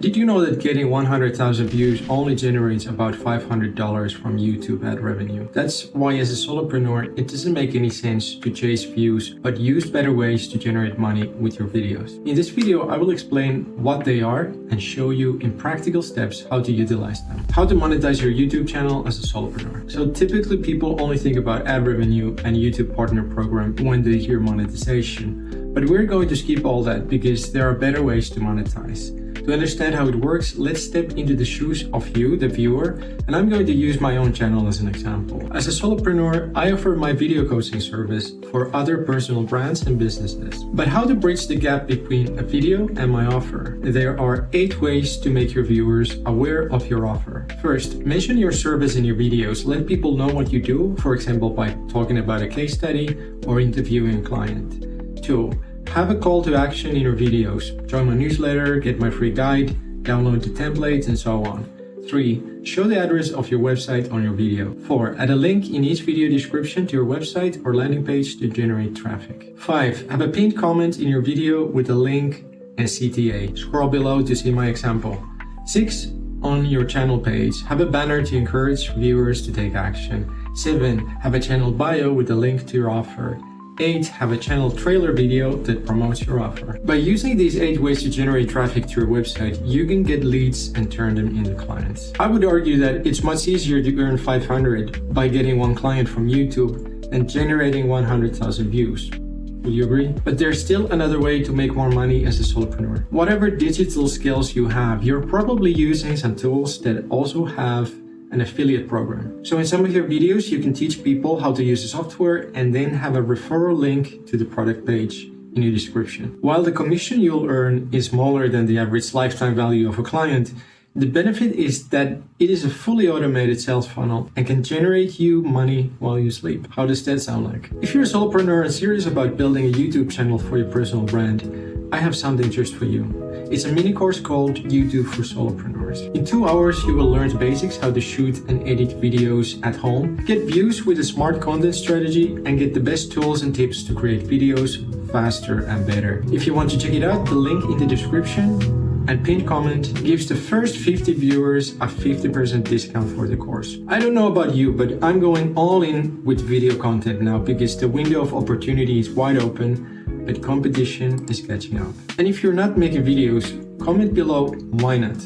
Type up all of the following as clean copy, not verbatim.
Did you know that getting 100,000 views only generates about $500 from YouTube ad revenue? That's why as a solopreneur, it doesn't make any sense to chase views, but use better ways to generate money with your videos. In this video, I will explain what they are and show you in practical steps how to utilize them. How to monetize your YouTube channel as a solopreneur. So typically people only think about ad revenue and YouTube partner program when they hear monetization. But we're going to skip all that because there are better ways to monetize. To understand how it works, let's step into the shoes of you, the viewer, and I'm going to use my own channel as an example. As a solopreneur, I offer my video coaching service for other personal brands and businesses. But how to bridge the gap between a video and my offer? There are 8 ways to make your viewers aware of your offer. First, mention your service in your videos. Let people know what you do, for example, by talking about a case study or interviewing a client. 2. Have a call to action in your videos. Join my newsletter, get my free guide, download the templates, and so on. 3. Show the address of your website on your video. 4. Add a link in each video description to your website or landing page to generate traffic. 5. Have a pinned comment in your video with a link and CTA. Scroll below to see my example. 6. On your channel page, have a banner to encourage viewers to take action. 7. Have a channel bio with a link to your offer. 8. Have a channel trailer video that promotes your offer. By using these 8 ways to generate traffic to your website, you can get leads and turn them into clients. I would argue that it's much easier to earn 500 by getting 1 client from YouTube and generating 100,000 views. Would you agree? But there's still another way to make more money as a solopreneur. Whatever digital skills you have, you're probably using some tools that also have an affiliate program. So in some of your videos, you can teach people how to use the software and then have a referral link to the product page in your description. While the commission you'll earn is smaller than the average lifetime value of a client, the benefit is that it is a fully automated sales funnel and can generate you money while you sleep. How does that sound like? If you're a solopreneur and serious about building a YouTube channel for your personal brand, I have something just for you. It's a mini course called YouTube for Solopreneurs. In 2 hours, you will learn the basics how to shoot and edit videos at home, get views with a smart content strategy, and get the best tools and tips to create videos faster and better. If you want to check it out, the link in the description and pinned comment gives the first 50 viewers a 50% discount for the course. I don't know about you, but I'm going all in with video content now because the window of opportunity is wide open, but competition is catching up. And if you're not making videos, comment below why not.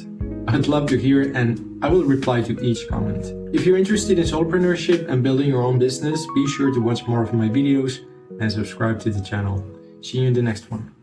I'd love to hear and I will reply to each comment. If you're interested in solopreneurship and building your own business, be sure to watch more of my videos and subscribe to the channel. See you in the next one.